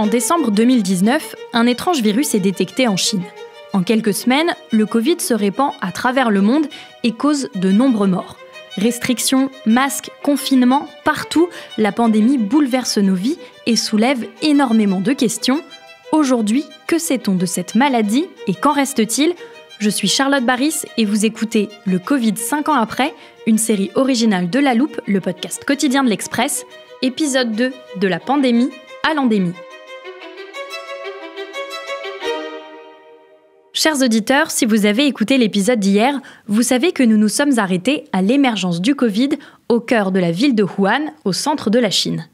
En décembre 2019, un étrange virus est détecté en Chine. En quelques semaines, le Covid se répand à travers le monde et cause de nombreux morts. Restrictions, masques, confinement, partout, la pandémie bouleverse nos vies et soulève énormément de questions. Aujourd'hui, que sait-on de cette maladie et qu'en reste-t-il ? Je suis Charlotte Baris et vous écoutez Le Covid 5 ans après, une série originale de La Loupe, le podcast quotidien de l'Express, épisode 2 de la pandémie à l'endémie. Chers auditeurs, si vous avez écouté l'épisode d'hier, vous savez que nous nous sommes arrêtés à l'émergence du Covid au cœur de la ville de Wuhan, au centre de la Chine.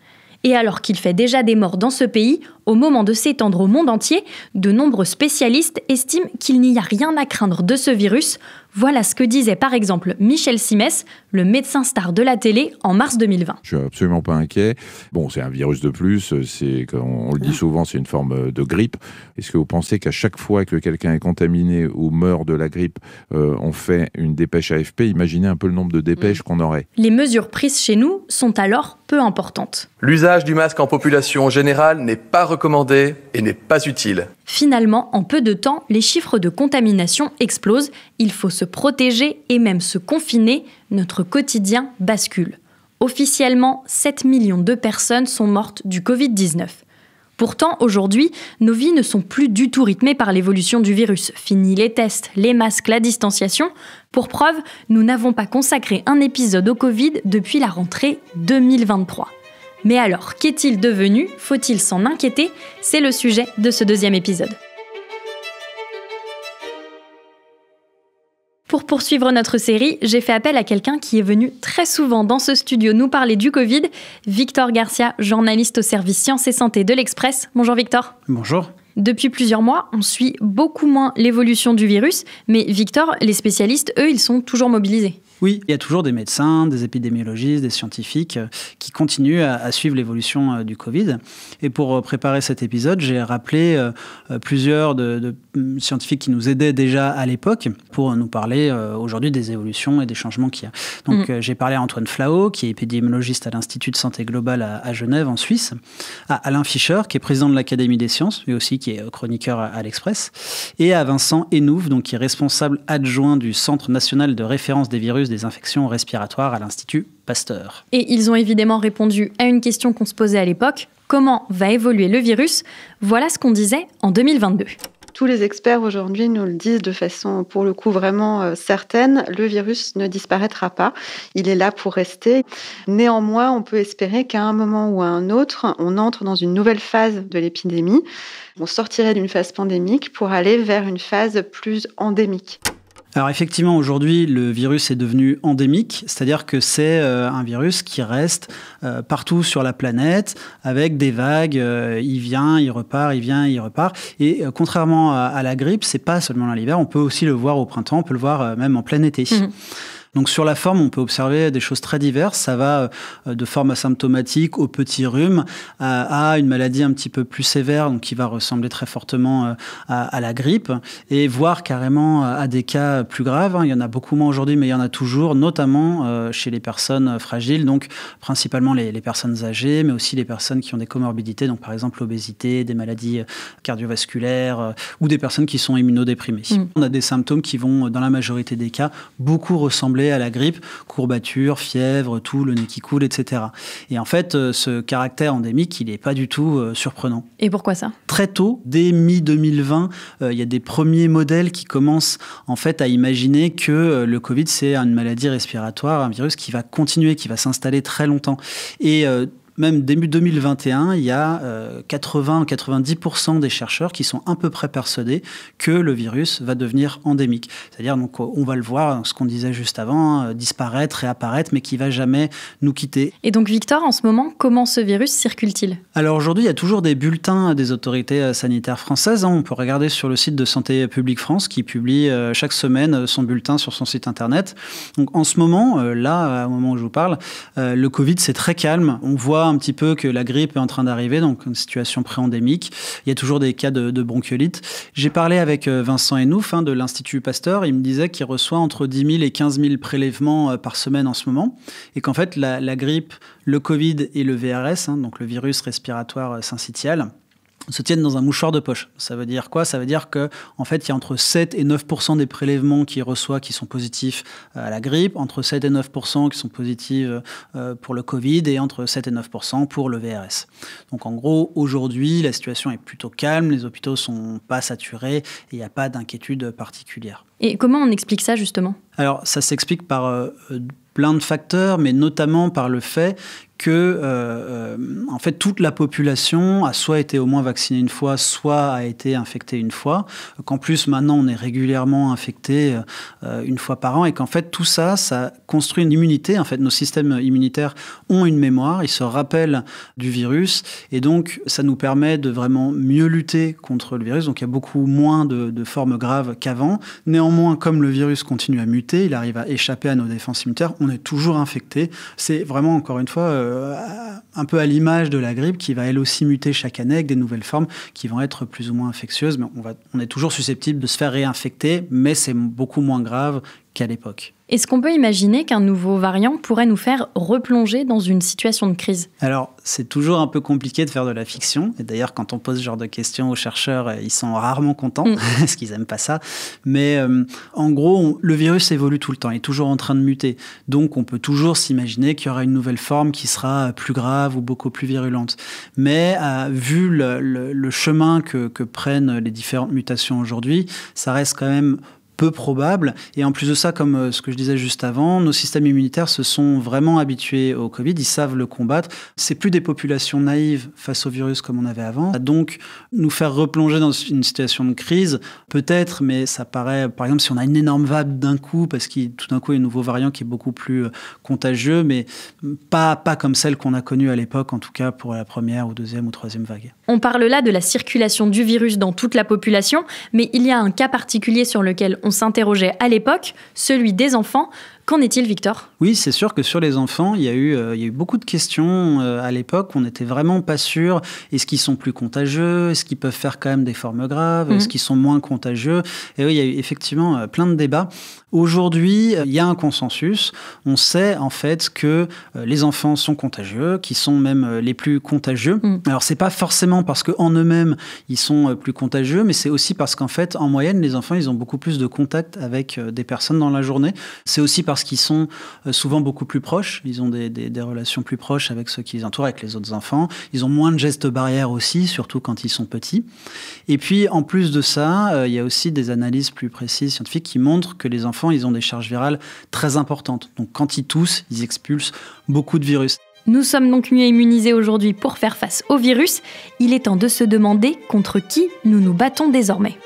Et alors qu'il fait déjà des morts dans ce pays, au moment de s'étendre au monde entier, de nombreux spécialistes estiment qu'il n'y a rien à craindre de ce virus. Voilà ce que disait par exemple Michel Simès, le médecin star de la télé, en mars 2020. Je suis absolument pas inquiet. Bon, c'est un virus de plus, on le dit souvent, c'est une forme de grippe. Est-ce que vous pensez qu'à chaque fois que quelqu'un est contaminé ou meurt de la grippe, on fait une dépêche AFP ? Imaginez un peu le nombre de dépêches qu'on aurait. Les mesures prises chez nous sont alors peu importantes. L'usage du masque en population générale n'est pas recommandé et n'est pas utile. Finalement, en peu de temps, les chiffres de contamination explosent. Il faut se protéger et même se confiner. Notre quotidien bascule. Officiellement, 7 millions de personnes sont mortes du Covid-19. Pourtant, aujourd'hui, nos vies ne sont plus du tout rythmées par l'évolution du virus. Fini les tests, les masques, la distanciation. Pour preuve, nous n'avons pas consacré un épisode au Covid depuis la rentrée 2023. Mais alors, qu'est-il devenu ? Faut-il s'en inquiéter ? C'est le sujet de ce deuxième épisode. Pour poursuivre notre série, j'ai fait appel à quelqu'un qui est venu très souvent dans ce studio nous parler du Covid, Victor Garcia, journaliste au service Sciences et Santé de l'Express. Bonjour Victor. Bonjour. Depuis plusieurs mois, on suit beaucoup moins l'évolution du virus, mais Victor, les spécialistes, eux, ils sont toujours mobilisés. Oui, il y a toujours des médecins, des épidémiologistes, des scientifiques qui continuent à suivre l'évolution du Covid. Et pour préparer cet épisode, j'ai rappelé plusieurs de scientifiques qui nous aidaient déjà à l'époque pour nous parler aujourd'hui des évolutions et des changements qu'il y a. Donc j'ai parlé à Antoine Flao, qui est épidémiologiste à l'Institut de santé globale à Genève, en Suisse, à Alain Fischer, qui est président de l'Académie des sciences, mais aussi qui est chroniqueur à l'Express, et à Vincent Hénouf, donc qui est responsable adjoint du Centre national de référence des virus des infections respiratoires à l'Institut Pasteur. Et ils ont évidemment répondu à une question qu'on se posait à l'époque. Comment va évoluer le virus ? Voilà ce qu'on disait en 2022. Tous les experts aujourd'hui nous le disent de façon, pour le coup, vraiment certaine. Le virus ne disparaîtra pas. Il est là pour rester. Néanmoins, on peut espérer qu'à un moment ou à un autre, on entre dans une nouvelle phase de l'épidémie. On sortirait d'une phase pandémique pour aller vers une phase plus endémique. Alors effectivement, aujourd'hui, le virus est devenu endémique, c'est-à-dire que c'est un virus qui reste partout sur la planète, avec des vagues, il vient, il repart, il vient, il repart. Et contrairement à la grippe, c'est pas seulement l'hiver, on peut aussi le voir au printemps, on peut le voir même en plein été. Donc sur la forme, on peut observer des choses très diverses. Ça va de forme asymptomatique au petit rhume à une maladie un petit peu plus sévère, donc qui va ressembler très fortement à la grippe, et voire carrément à des cas plus graves. Il y en a beaucoup moins aujourd'hui, mais il y en a toujours, notamment chez les personnes fragiles, donc principalement les personnes âgées, mais aussi les personnes qui ont des comorbidités, donc par exemple l'obésité, des maladies cardiovasculaires ou des personnes qui sont immunodéprimées. On a des symptômes qui vont, dans la majorité des cas, beaucoup ressembler à la grippe, courbatures, fièvre, toux, le nez qui coule, etc. Et en fait, ce caractère endémique, il n'est pas du tout surprenant. Et pourquoi ça ? Très tôt, dès mi-2020, il y a des premiers modèles qui commencent en fait à imaginer que le Covid, c'est une maladie respiratoire, un virus qui va continuer, qui va s'installer très longtemps. Et même début 2021, il y a 80-90% des chercheurs qui sont à peu près persuadés que le virus va devenir endémique. C'est-à-dire, donc, on va le voir, ce qu'on disait juste avant, disparaître, réapparaître, mais qui ne va jamais nous quitter. Et donc, Victor, en ce moment, comment ce virus circule-t-il ? Alors aujourd'hui, il y a toujours des bulletins des autorités sanitaires françaises. On peut regarder sur le site de Santé publique France qui publie chaque semaine son bulletin sur son site internet. Donc en ce moment, là, au moment où je vous parle, le Covid, c'est très calme. On voit un petit peu que la grippe est en train d'arriver, donc une situation pré-endémique. Il y a toujours des cas de bronchiolite. J'ai parlé avec Vincent Hénouf de l'Institut Pasteur. Il me disait qu'il reçoit entre 10 000 et 15 000 prélèvements par semaine en ce moment. Et qu'en fait, la grippe, le Covid et le VRS, donc le virus respiratoire syncytial, se tiennent dans un mouchoir de poche. Ça veut dire quoi? Ça veut dire qu'en fait, il y a entre 7 et 9% des prélèvements qu'il reçoit qui sont positifs à la grippe, entre 7 et 9% qui sont positifs pour le Covid et entre 7 et 9% pour le VRS. Donc en gros, aujourd'hui, la situation est plutôt calme, les hôpitaux ne sont pas saturés et il n'y a pas d'inquiétude particulière. Et comment on explique ça justement? Alors ça s'explique par plein de facteurs, mais notamment par le fait que en fait, toute la population a soit été au moins vaccinée une fois, soit a été infectée une fois, qu'en plus maintenant on est régulièrement infecté une fois par an et qu'en fait tout ça, ça construit une immunité. En fait, nos systèmes immunitaires ont une mémoire, ils se rappellent du virus et donc ça nous permet de vraiment mieux lutter contre le virus. Donc il y a beaucoup moins de formes graves qu'avant. Néanmoins, comme le virus continue à muter, il arrive à échapper à nos défenses immunitaires, on est toujours infecté. C'est vraiment, encore une fois, un peu à l'image de la grippe qui va elle aussi muter chaque année avec des nouvelles formes qui vont être plus ou moins infectieuses. Mais on est toujours susceptible de se faire réinfecter, mais c'est beaucoup moins grave qu'à l'époque. Est-ce qu'on peut imaginer qu'un nouveau variant pourrait nous faire replonger dans une situation de crise? Alors, c'est toujours un peu compliqué de faire de la fiction. Et d'ailleurs, quand on pose ce genre de questions aux chercheurs, ils sont rarement contents, parce qu'ils n'aiment pas ça. Mais en gros, le virus évolue tout le temps, il est toujours en train de muter. Donc, on peut toujours s'imaginer qu'il y aura une nouvelle forme qui sera plus grave ou beaucoup plus virulente. Mais vu le chemin que prennent les différentes mutations aujourd'hui, ça reste quand même peu probable. Et en plus de ça, comme ce que je disais juste avant, nos systèmes immunitaires se sont vraiment habitués au Covid, ils savent le combattre. C'est plus des populations naïves face au virus comme on avait avant. Donc, nous faire replonger dans une situation de crise, peut-être, mais ça paraît, par exemple, si on a une énorme vague d'un coup, parce qu'il tout d'un coup il y a un nouveau variant qui est beaucoup plus contagieux, mais pas comme celle qu'on a connue à l'époque, en tout cas pour la première ou deuxième ou troisième vague. On parle là de la circulation du virus dans toute la population, mais il y a un cas particulier sur lequel on s'interrogeait à l'époque, celui des enfants. Qu'en est-il, Victor? Oui, c'est sûr que sur les enfants, il y a eu beaucoup de questions à l'époque. On n'était vraiment pas sûr. Est-ce qu'ils sont plus contagieux? Est-ce qu'ils peuvent faire quand même des formes graves? Est-ce qu'ils sont moins contagieux? Et oui, il y a eu effectivement plein de débats. Aujourd'hui, il y a un consensus. On sait en fait que les enfants sont contagieux, qu'ils sont même les plus contagieux. Alors, c'est pas forcément parce qu'en eux-mêmes, ils sont plus contagieux, mais c'est aussi parce qu'en fait, en moyenne, les enfants, ils ont beaucoup plus de contact avec des personnes dans la journée. C'est aussi parce qu'ils sont souvent beaucoup plus proches. Ils ont des relations plus proches avec ceux qui les entourent, avec les autres enfants. Ils ont moins de gestes barrières aussi, surtout quand ils sont petits. Et puis, en plus de ça, il y a aussi des analyses plus précises, scientifiques, qui montrent que les enfants, ils ont des charges virales très importantes. Donc, quand ils toussent, ils expulsent beaucoup de virus. Nous sommes donc mieux immunisés aujourd'hui pour faire face au virus. Il est temps de se demander contre qui nous nous battons désormais.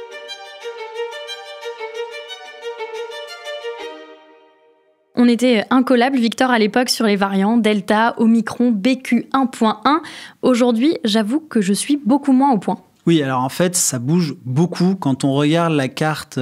On était incollables, Victor, à l'époque sur les variants Delta, Omicron, BQ1.1. Aujourd'hui, j'avoue que je suis beaucoup moins au point. Oui, alors en fait, ça bouge beaucoup. Quand on regarde la carte,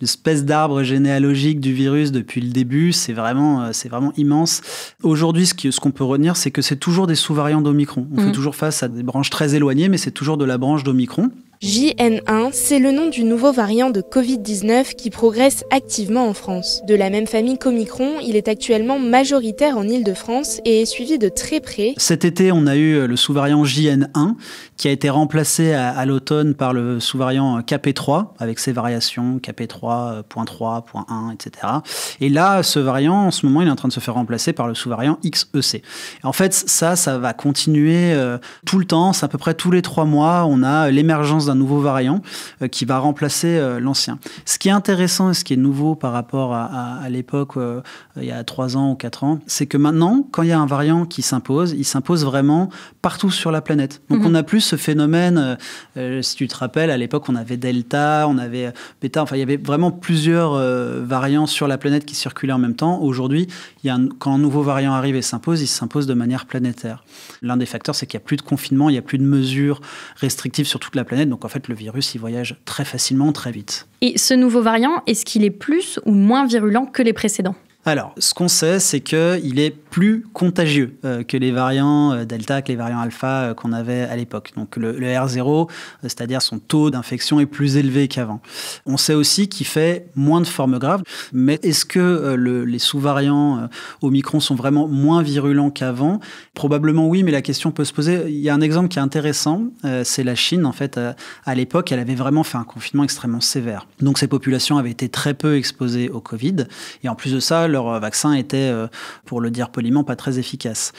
l'espèce d'arbre généalogique du virus depuis le début, c'est vraiment immense. Aujourd'hui, ce qu'on peut retenir, c'est que c'est toujours des sous-variants d'Omicron. On fait toujours face à des branches très éloignées, mais c'est toujours de la branche d'Omicron. JN1, c'est le nom du nouveau variant de Covid-19 qui progresse activement en France. De la même famille qu'Omicron, il est actuellement majoritaire en Île-de-France et est suivi de très près. Cet été, on a eu le sous-variant JN1 qui a été remplacé à l'automne par le sous-variant KP3 avec ses variations KP3.3.1, etc. Et là, ce variant, en ce moment, il est en train de se faire remplacer par le sous-variant XEC. Et en fait, ça va continuer tout le temps. C'est à peu près tous les 3 mois, on a l'émergence d'un nouveau variant qui va remplacer l'ancien. Ce qui est intéressant et ce qui est nouveau par rapport à l'époque, il y a 3 ans ou 4 ans, c'est que maintenant, quand il y a un variant qui s'impose, il s'impose vraiment partout sur la planète. Donc on n'a plus ce phénomène, si tu te rappelles, à l'époque on avait Delta, on avait Beta, enfin il y avait vraiment plusieurs variants sur la planète qui circulaient en même temps. Aujourd'hui, quand un nouveau variant arrive et s'impose, il s'impose de manière planétaire. L'un des facteurs, c'est qu'il n'y a plus de confinement, il n'y a plus de mesures restrictives sur toute la planète. Donc en fait, le virus, il voyage très facilement, très vite. Et ce nouveau variant, est-ce qu'il est plus ou moins virulent que les précédents ? Alors, ce qu'on sait, c'est qu'il est plus contagieux que les variants Delta, que les variants Alpha qu'on avait à l'époque. Donc le R0, c'est-à-dire son taux d'infection est plus élevé qu'avant. On sait aussi qu'il fait moins de formes graves, mais est-ce que les sous-variants Omicron sont vraiment moins virulents qu'avant ? Probablement oui, mais la question peut se poser. Il y a un exemple qui est intéressant, c'est la Chine. En fait, à l'époque, elle avait vraiment fait un confinement extrêmement sévère. Donc ces populations avaient été très peu exposées au Covid, et en plus de ça, leur vaccin était, pour le dire poliment, pas très efficace.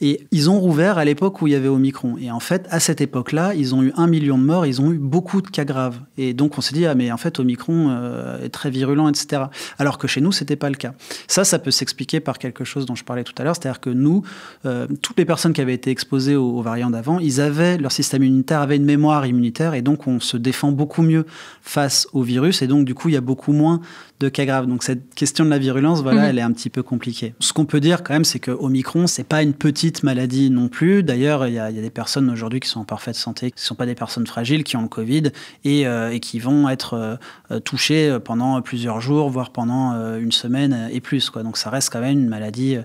Et ils ont rouvert à l'époque où il y avait Omicron. Et en fait, à cette époque-là, ils ont eu 1 million de morts, ils ont eu beaucoup de cas graves. Et donc on s'est dit, ah mais en fait, Omicron est très virulent, etc. Alors que chez nous, c'était pas le cas. Ça peut s'expliquer par quelque chose dont je parlais tout à l'heure, c'est-à-dire que nous, toutes les personnes qui avaient été exposées aux variants d'avant, leur système immunitaire avait une mémoire immunitaire, et donc on se défend beaucoup mieux face au virus, et donc du coup, il y a beaucoup moins de cas graves. Donc cette question de la virulence, elle est un petit peu compliquée. Ce qu'on peut dire quand même, c'est que Omicron, c'est pas une petite maladie non plus. D'ailleurs, il y a des personnes aujourd'hui qui sont en parfaite santé, qui ne sont pas des personnes fragiles, qui ont le Covid et qui vont être touchées pendant plusieurs jours, voire pendant une semaine et plus, quoi. Donc ça reste quand même une maladie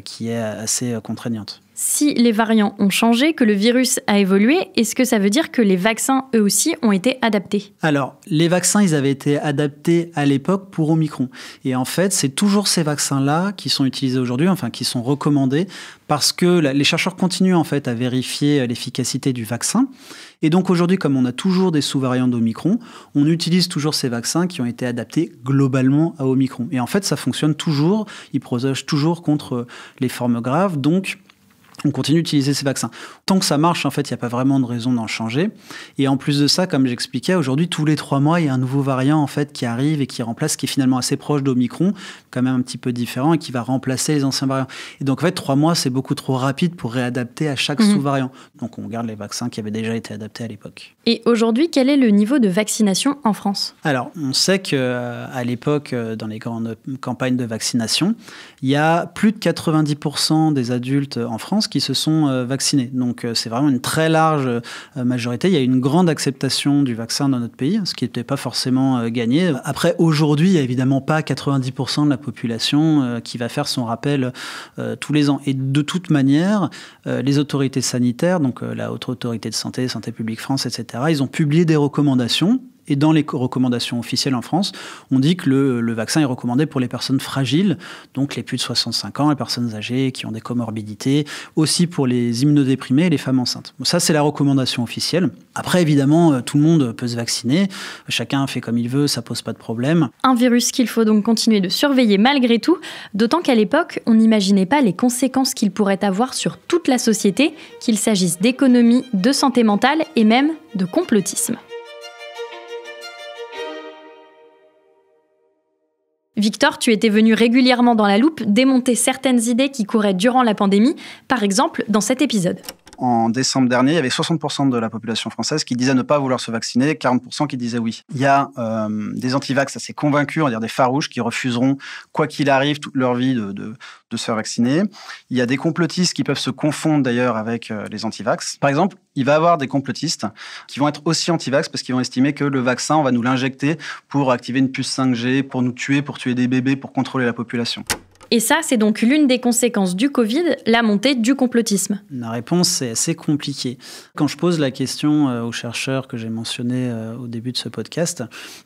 qui est assez contraignante. Si les variants ont changé, que le virus a évolué, est-ce que ça veut dire que les vaccins, eux aussi, ont été adaptés ? Alors, les vaccins, ils avaient été adaptés à l'époque pour Omicron. Et en fait, c'est toujours ces vaccins-là qui sont utilisés aujourd'hui, enfin qui sont recommandés, parce que les chercheurs continuent en fait à vérifier l'efficacité du vaccin. Et donc aujourd'hui, comme on a toujours des sous-variants d'Omicron, on utilise toujours ces vaccins qui ont été adaptés globalement à Omicron. Et en fait, ça fonctionne toujours, ils protègent toujours contre les formes graves, donc on continue d'utiliser ces vaccins. Tant que ça marche, en fait, il n'y a pas vraiment de raison d'en changer. Et en plus de ça, comme j'expliquais, aujourd'hui, tous les 3 mois, il y a un nouveau variant en fait, qui arrive et qui remplace, qui est finalement assez proche d'Omicron, quand même un petit peu différent, et qui va remplacer les anciens variants. Et donc, en fait, 3 mois, c'est beaucoup trop rapide pour réadapter à chaque sous-variant. Donc, on garde les vaccins qui avaient déjà été adaptés à l'époque. Et aujourd'hui, quel est le niveau de vaccination en France ? Alors, on sait qu'à l'époque, dans les grandes campagnes de vaccination, il y a plus de 90% des adultes en France qui se sont vaccinés. Donc, c'est vraiment une très large majorité. Il y a une grande acceptation du vaccin dans notre pays, ce qui n'était pas forcément gagné. Après, aujourd'hui, il n'y a évidemment pas 90% de la population qui va faire son rappel tous les ans. Et de toute manière, les autorités sanitaires, donc la Haute Autorité de Santé, Santé publique France, etc., ils ont publié des recommandations. Et dans les recommandations officielles en France, on dit que le vaccin est recommandé pour les personnes fragiles, donc les plus de 65 ans, les personnes âgées qui ont des comorbidités, aussi pour les immunodéprimés et les femmes enceintes. Bon, ça, c'est la recommandation officielle. Après, évidemment, tout le monde peut se vacciner. Chacun fait comme il veut, ça pose pas de problème. Un virus qu'il faut donc continuer de surveiller malgré tout, d'autant qu'à l'époque, on n'imaginait pas les conséquences qu'il pourrait avoir sur toute la société, qu'il s'agisse d'économie, de santé mentale et même de complotisme. Victor, tu étais venu régulièrement dans la loupe démonter certaines idées qui couraient durant la pandémie, par exemple dans cet épisode. En décembre dernier, il y avait 60% de la population française qui disait ne pas vouloir se vacciner, 40% qui disaient oui. Il y a des antivax assez convaincus, on va dire des farouches, qui refuseront, quoi qu'il arrive, toute leur vie de se faire vacciner. Il y a des complotistes qui peuvent se confondre d'ailleurs avec les antivax. Par exemple, il va y avoir des complotistes qui vont être aussi antivax parce qu'ils vont estimer que le vaccin, on va nous l'injecter pour activer une puce 5G, pour nous tuer, pour tuer des bébés, pour contrôler la population. Et ça, c'est donc l'une des conséquences du Covid, la montée du complotisme. La réponse, c'est assez compliqué. Quand je pose la question aux chercheurs que j'ai mentionnés au début de ce podcast,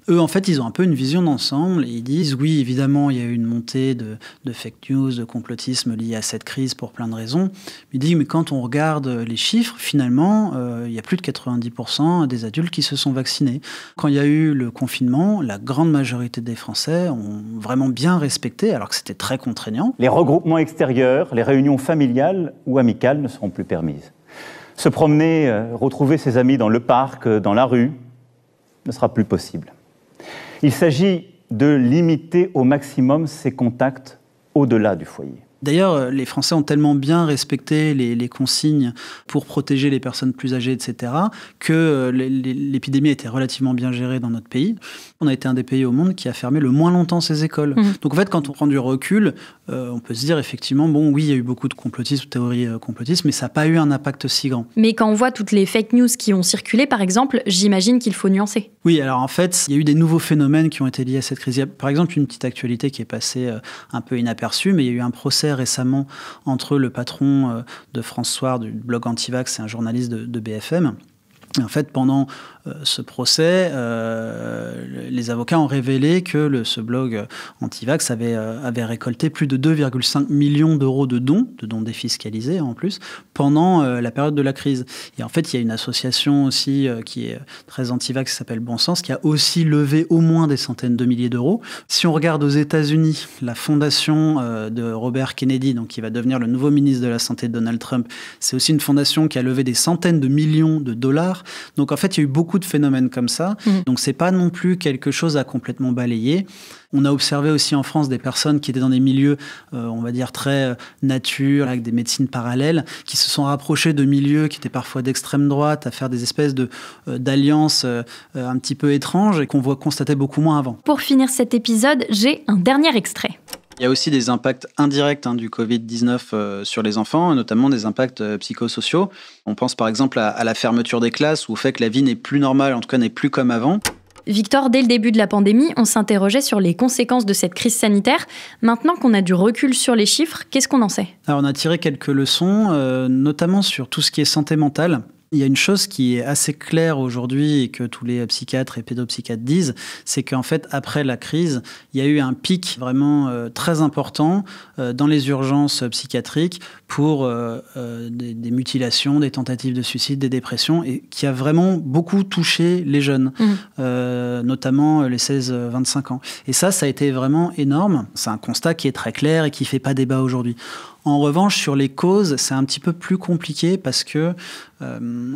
eux, en fait, ils ont un peu une vision d'ensemble. Et ils disent, oui, évidemment, il y a eu une montée de fake news, de complotisme liée à cette crise pour plein de raisons. Ils disent, mais quand on regarde les chiffres, finalement, il y a plus de 90% des adultes qui se sont vaccinés. Quand il y a eu le confinement, la grande majorité des Français ont vraiment bien respecté, alors que c'était très contraignant. Les regroupements extérieurs, les réunions familiales ou amicales ne seront plus permises. Se promener, retrouver ses amis dans le parc, dans la rue, ne sera plus possible. Il s'agit de limiter au maximum ces contacts au-delà du foyer. D'ailleurs, les Français ont tellement bien respecté les consignes pour protéger les personnes plus âgées, etc., que l'épidémie a été relativement bien gérée dans notre pays. On a été un des pays au monde qui a fermé le moins longtemps ses écoles. Donc en fait, quand on prend du recul, on peut se dire effectivement, bon, oui, il y a eu beaucoup de complotisme, de théories complotistes, mais ça n'a pas eu un impact si grand. Mais quand on voit toutes les fake news qui ont circulé, par exemple, j'imagine qu'il faut nuancer. Oui, alors en fait, il y a eu des nouveaux phénomènes qui ont été liés à cette crise. Il y a, par exemple, une petite actualité qui est passée un peu inaperçue, mais il y a eu un procès récemment entre le patron de France Soir, du blog Antivax, et un journaliste de BFM. Et en fait, pendant ce procès, les avocats ont révélé que ce blog Antivax avait récolté plus de 2,5 millions d'euros de dons défiscalisés en plus, pendant la période de la crise. Et en fait, il y a une association aussi qui est très anti-vax, qui s'appelle Bon Sens, qui a aussi levé au moins des centaines de milliers d'euros. Si on regarde aux États-Unis, la fondation de Robert Kennedy, donc qui va devenir le nouveau ministre de la Santé de Donald Trump, c'est aussi une fondation qui a levé des centaines de millions de dollars. Donc en fait, il y a eu beaucoup de phénomènes comme ça. Donc c'est pas non plus quelque chose à complètement balayer. On a observé aussi en France des personnes qui étaient dans des milieux, on va dire, très nature, avec des médecines parallèles, qui se sont rapprochées de milieux qui étaient parfois d'extrême droite, à faire des espèces d'alliances un petit peu étranges et qu'on voit constater beaucoup moins avant. Pour finir cet épisode, j'ai un dernier extrait. Il y a aussi des impacts indirects du Covid-19 sur les enfants, notamment des impacts psychosociaux. On pense par exemple à la fermeture des classes ou au fait que la vie n'est plus normale, en tout cas n'est plus comme avant. Victor, dès le début de la pandémie, on s'interrogeait sur les conséquences de cette crise sanitaire. Maintenant qu'on a du recul sur les chiffres, qu'est-ce qu'on en sait ? Alors, on a tiré quelques leçons, notamment sur tout ce qui est santé mentale. Il y a une chose qui est assez claire aujourd'hui et que tous les psychiatres et pédopsychiatres disent, c'est qu'en fait, après la crise, il y a eu un pic vraiment très important dans les urgences psychiatriques pour des mutilations, des tentatives de suicide, des dépressions, et qui a vraiment beaucoup touché les jeunes, notamment les 16-25 ans. Et ça a été vraiment énorme. C'est un constat qui est très clair et qui ne fait pas débat aujourd'hui. En revanche, sur les causes, c'est un petit peu plus compliqué parce que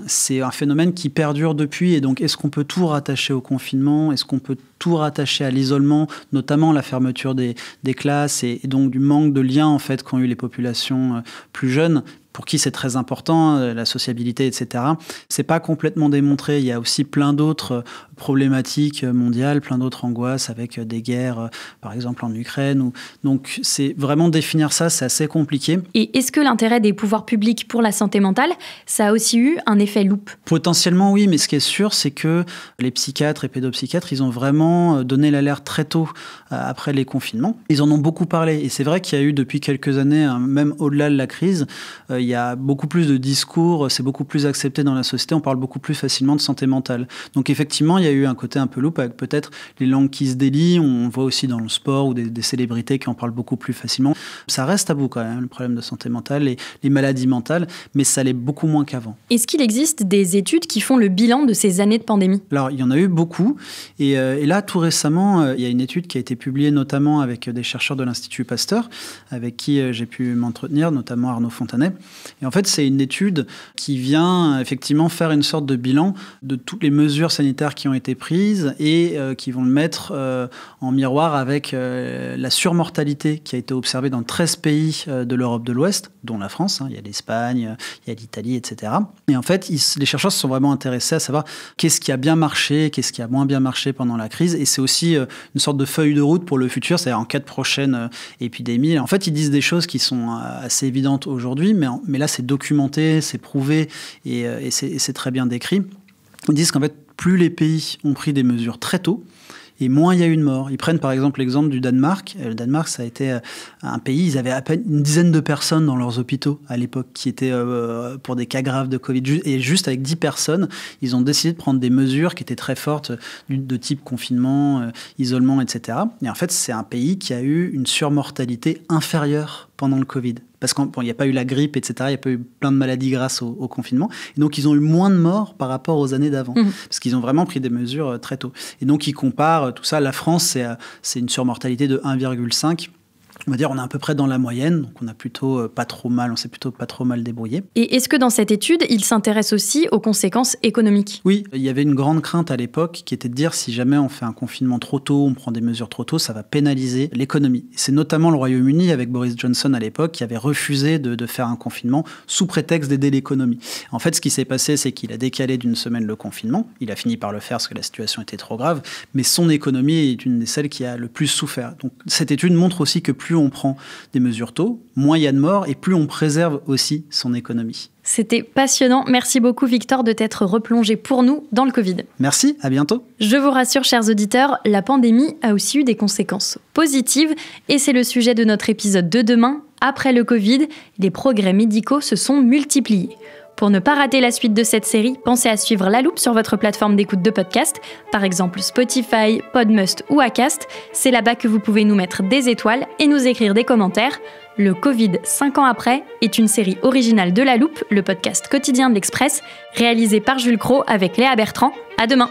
c'est un phénomène qui perdure depuis. Et donc, est-ce qu'on peut tout rattacher au confinement ? Est-ce qu'on peut tout rattacher à l'isolement, notamment la fermeture des classes et donc du manque de liens en fait, qu'ont eu les populations plus jeunes ? Pour qui c'est très important, la sociabilité, etc. C'est pas complètement démontré. Il y a aussi plein d'autres problématiques mondiales, plein d'autres angoisses avec des guerres, par exemple en Ukraine. Donc c'est vraiment définir ça, c'est assez compliqué. Et est-ce que l'intérêt des pouvoirs publics pour la santé mentale, ça a aussi eu un effet loupe ? Potentiellement oui, mais ce qui est sûr, c'est que les psychiatres et pédopsychiatres, ils ont vraiment donné l'alerte très tôt après les confinements. Ils en ont beaucoup parlé. Et c'est vrai qu'il y a eu depuis quelques années, même au-delà de la crise, il y a beaucoup plus de discours, c'est beaucoup plus accepté dans la société, on parle beaucoup plus facilement de santé mentale. Donc effectivement, il y a eu un côté un peu loupe avec peut-être les langues qui se délient, on voit aussi dans le sport ou des célébrités qui en parlent beaucoup plus facilement. Ça reste tabou quand même, le problème de santé mentale, les maladies mentales, mais ça l'est beaucoup moins qu'avant. Est-ce qu'il existe des études qui font le bilan de ces années de pandémie ? Alors, il y en a eu beaucoup, et là, tout récemment, il y a une étude qui a été publiée notamment avec des chercheurs de l'Institut Pasteur, avec qui j'ai pu m'entretenir, notamment Arnaud Fontanet. Et en fait, c'est une étude qui vient effectivement faire une sorte de bilan de toutes les mesures sanitaires qui ont été prises et qui vont le mettre en miroir avec la surmortalité qui a été observée dans 13 pays de l'Europe de l'Ouest, dont la France. Il y a l'Espagne, il y a l'Italie, etc. Et en fait, les chercheurs se sont vraiment intéressés à savoir qu'est-ce qui a bien marché, qu'est-ce qui a moins bien marché pendant la crise. Et c'est aussi une sorte de feuille de route pour le futur, c'est-à-dire en cas de prochaine épidémie. En fait, ils disent des choses qui sont assez évidentes aujourd'hui, mais là, c'est documenté, c'est prouvé et c'est très bien décrit. Ils disent qu'en fait, plus les pays ont pris des mesures très tôt, et moins il y a eu de morts. Ils prennent par exemple l'exemple du Danemark. Le Danemark, ça a été un pays, ils avaient à peine une dizaine de personnes dans leurs hôpitaux à l'époque qui étaient pour des cas graves de Covid. Et juste avec 10 personnes, ils ont décidé de prendre des mesures qui étaient très fortes de type confinement, isolement, etc. Et en fait, c'est un pays qui a eu une surmortalité inférieure pendant le Covid. Parce qu'il n'y a pas eu la grippe, etc. Il n'y a pas eu plein de maladies grâce au confinement. Et donc, ils ont eu moins de morts par rapport aux années d'avant. Parce qu'ils ont vraiment pris des mesures très tôt. Et donc, ils comparent tout ça. La France, c'est une surmortalité de 1,5. On va dire on est à peu près dans la moyenne, donc on s'est plutôt pas trop mal débrouillé. Et est-ce que dans cette étude, il s'intéresse aussi aux conséquences économiques ? Oui, il y avait une grande crainte à l'époque qui était de dire si jamais on fait un confinement trop tôt, on prend des mesures trop tôt, ça va pénaliser l'économie. C'est notamment le Royaume-Uni avec Boris Johnson à l'époque qui avait refusé de faire un confinement sous prétexte d'aider l'économie. En fait, ce qui s'est passé, c'est qu'il a décalé d'une semaine le confinement. Il a fini par le faire parce que la situation était trop grave, mais son économie est une des celles qui a le plus souffert. Donc cette étude montre aussi que plus on prend des mesures tôt, moins il y a de morts et plus on préserve aussi son économie. C'était passionnant. Merci beaucoup Victor de t'être replongé pour nous dans le Covid. Merci, à bientôt. Je vous rassure chers auditeurs, la pandémie a aussi eu des conséquences positives et c'est le sujet de notre épisode de demain. Après le Covid, les progrès médicaux se sont multipliés. Pour ne pas rater la suite de cette série, pensez à suivre La Loupe sur votre plateforme d'écoute de podcast, par exemple Spotify, Podmust ou Acast. C'est là-bas que vous pouvez nous mettre des étoiles et nous écrire des commentaires. Le Covid 5 ans après est une série originale de La Loupe, le podcast quotidien de l'Express, réalisé par Jules Cros avec Léa Bertrand. À demain!